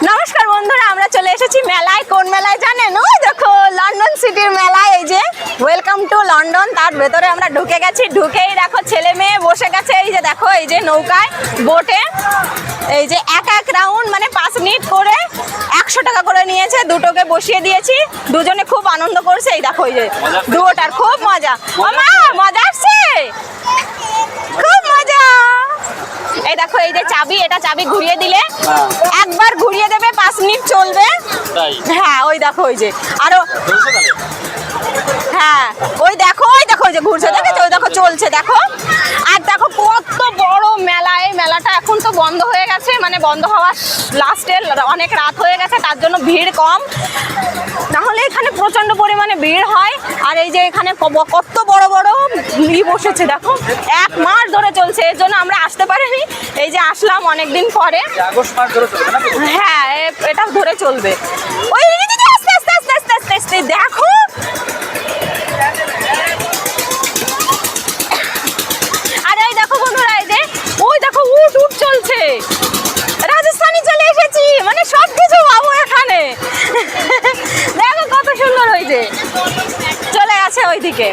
নমস্কার বন্ধুরা, আমরা চলে এসেছি মেলায়। কোন মেলায় জানেন? ওই দেখো লন্ডন সিটির মেলায়। এই যে ওয়েলকাম টু লন্ডন, তার ভেতরে আমরা ঢুকে গেছি। ঢুকেই দেখো ছেলে মেয়ে বসে গেছে। এই যে দেখো, এই যে নৌকায় বোটে, এই যে এক এক রাউন্ড মানে 5 মিনিট করে 100 টাকা করে নিয়েছে। দুটোকে বসিয়ে দিয়েছি, দুজনে খুব আনন্দ করছে। এই দেখো, এই যে দুটোটার খুব মজা। মা মজা আসছে, খুব মজা। এই দেখো, এই যে চাবি, এটা চাবি ঘুরিয়ে দিলে একবার ঘুরিয়ে দেবে, 5 মিনিট চলবে। হ্যাঁ, ওই দেখো, ওই যে আরো, হ্যাঁ ওই দেখো, ওই দেখো, ওই যে ঘুরছে, দেখেছো? ওই দেখো চলছে, দেখো। আর দেখো কত বড় মেলা। এই মেলাটা এখন তো বন্ধ হয়ে গেছে, মানে বন্ধ হওয়ার লাস্টে অনেক রাত হয়ে গেছে, তার জন্য ভিড় কম। নাহলে এখানে প্রচন্ড পরিমাণে ভিড় হয়। আর এই যে এখানে কত বড় বড় বসেছে, দেখো 1 মাস ধরে চলছে। এর জন্য আমরা আসতে পারিনি, এই যে আসলাম অনেকদিন পরে। হ্যাঁ, এটা ধরে চলবে। ওই আস্তে আস্তে আস্তে আস্তে আস্তে আস্তে দেখো। আর এই দেখো বন্ধুরা, এই যে ওই দেখো উট উট চলছে। রাজস্থানি চলে এসেছি, মানে সব কিছু পাবো এখানে। দেখো কত সুন্দর হয়েছে, চলে গেছে ওইদিকে।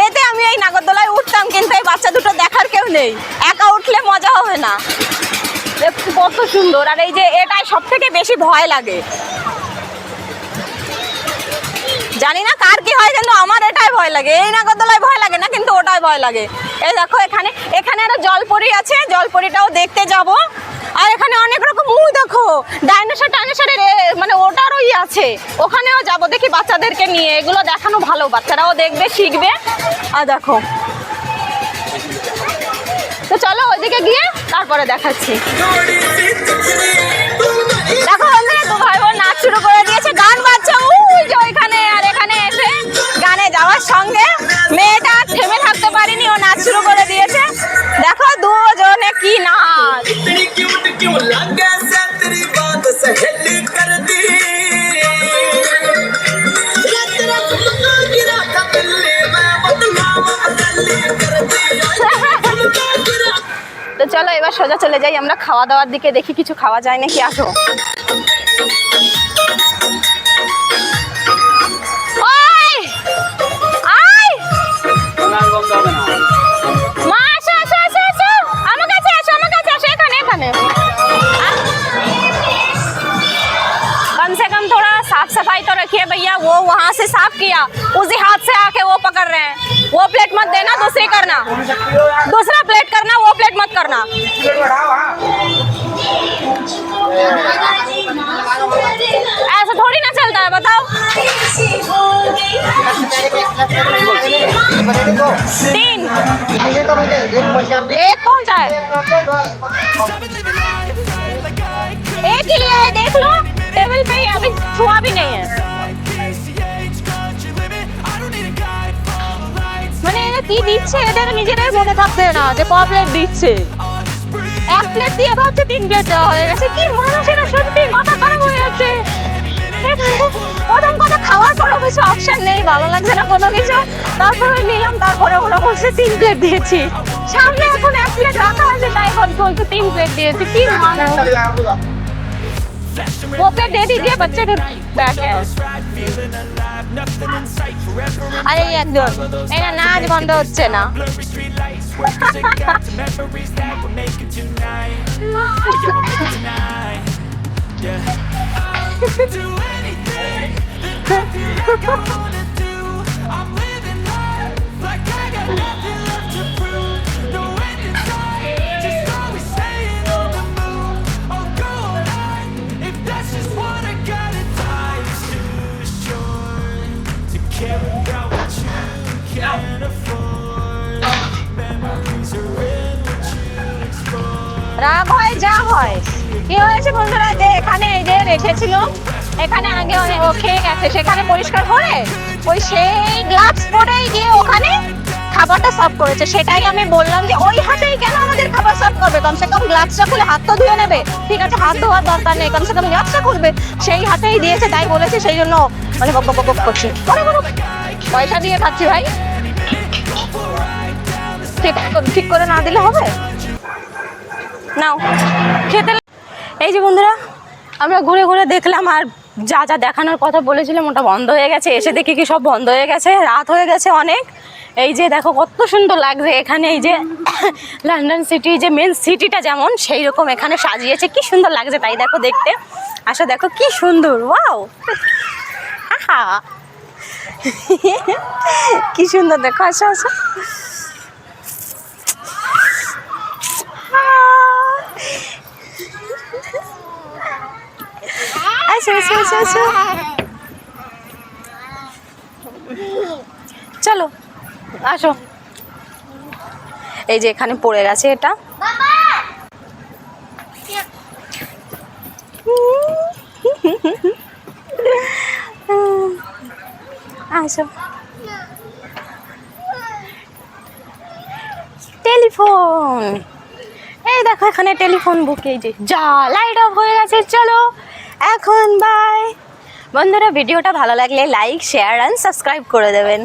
এতে আমি এই নাগরদোলায় উঠতাম, কিন্তু এই বাচ্চা দুটো দেখার কেউ নেই, একা উঠলে মজা হবে না। কত সুন্দর। আর এই যে এটাই সব থেকে বেশি ভয় লাগে। জানি না কার কি হয়, কিন্তু আমার এটাই ভয় লাগে। এই নাগরদোলায় ভয় লাগে না, কিন্তু ওটাই ভয় লাগে। এই দেখো, এখানে এখানে আরো জলপরি আছে, জলপরিটাও দেখতে যাব। আর এখানে অনেক রকম, দেখো ডাইনোসর টাইনোসরের মানে ওটারও আছে, ওখানেও যাব। দেখি বাচ্চাদেরকে নিয়ে, এগুলো দেখানো ভালো, বাচ্চারাও দেখবে, শিখবে। আর দেখো, তো চলো ওইদিকে গিয়ে তারপরে দেখাচ্ছি। দেখো বন্ধুরা, 2 ভাই বোন নাচ শুরু করে দিয়েছে, গান বাজছে ওই যে ওইখানে। আর এখানে এসে গানে যাওয়ার সঙ্গে মেয়েটা থেমে থাকতে পারিনি, ও নাচ শুরু করে দিয়েছে। দেখো দুজনে কি নাচ। তো চলো এবার সোজা চলে যাই আমরা খাওয়া দাওয়ার দিকে, দেখি কিছু খাওয়া যায় নাকি। আসো। कम से कम थोड़ा साफ सफाई तो रखिए भैया। वो वहाँ से साफ किया, उसी हाथ से आके वो पकड़ रहे हैं। वो प्लेट मत देना, दूसरी करना, दूसरा प्लेट करना, वो प्लेट मत करना। ऐसा थोड़ी ना चलता है, बताओ। 3 एक कौन सा है? एक ही लिया है, देख लो टेबल पे ही, अभी छुआ भी नहीं है। মানে এরা কি দিচ্ছে, এদের নিজেরাই মনে থাকছে না যে ক প্লেট দিচ্ছে। 1 প্লেট দিয়ে ভাবছে 3 প্লেট দেওয়া হয়ে গেছে। কি মানুষেরা, সত্যি মাথা খারাপ হয়ে যাচ্ছে। প্রথম কথা, খাওয়ার পরও কিছু অপশন নেই, ভালো লাগছে না কোনো কিছু, তারপরে নিলাম, তারপরে ওরা বলছে 3 প্লেট দিয়েছি। সামনে এখন 1 প্লেট রাখা আছে, তাই বলছে 3 প্লেট দিয়েছি। কি वो प्लेट दे दीजिए, बच्चे के बैठ है। अरे একজন এটা নাচ বন্ধ হচ্ছে না। রাগ হয় যা হয়। কি হয়েছে বন্ধুরা, যে এখানে এই যে রেখেছিল, এখানে আগে ও খেয়ে গেছে, সেখানে পরিষ্কার করে ওই সেই গ্লাভস পরেই গিয়ে ওখানে খাবারটা সার্ভ করেছে। সেটাই আমি বললাম যে ওই হাতেই কেন আমাদের খাবার সার্ভ করবে, কমসে কম গ্লাভসটা খুলে হাত তো ধুয়ে নেবে। ঠিক আছে, হাত ধোয়ার দরকার নেই, কমসে কম গ্লাভসটা খুলবে। সেই হাতেই দিয়েছে, তাই বলেছে, সেই জন্য মানে বক বক বক করছে। পয়সা দিয়ে খাচ্ছি ভাই, ঠিক করে না দিলে হবে? নাও খেতে। এই যে বন্ধুরা, আমরা ঘুরে ঘুরে দেখলাম, আর যা যা দেখানোর কথা বলেছিলাম ওটা বন্ধ হয়ে গেছে। এসে দেখি কি সব বন্ধ হয়ে গেছে, রাত হয়ে গেছে অনেক। এই যে দেখো কত সুন্দর লাগছে এখানে, এই যে লন্ডন সিটি যে মেন সিটিটা যেমন সেই রকম এখানে সাজিয়েছে, কি সুন্দর লাগছে তাই দেখো দেখতে। আসো দেখো কি সুন্দর, ওয়াও, আহা কি সুন্দর দেখো, আসো আসো। আসো আসো আসো আসো, চলো আসো। এই যে এখানে পড়ে গেছে এটা, আসো। টেলিফোন, এই দেখো এখানে টেলিফোন বুক, এই যে যা লাইট অফ হয়ে গেছে। চলো এখন বাই। বন্ধুরা ভিডিওটা ভালো লাগলে লাইক, শেয়ার অ্যান্ড সাবস্ক্রাইব করে দেবেন।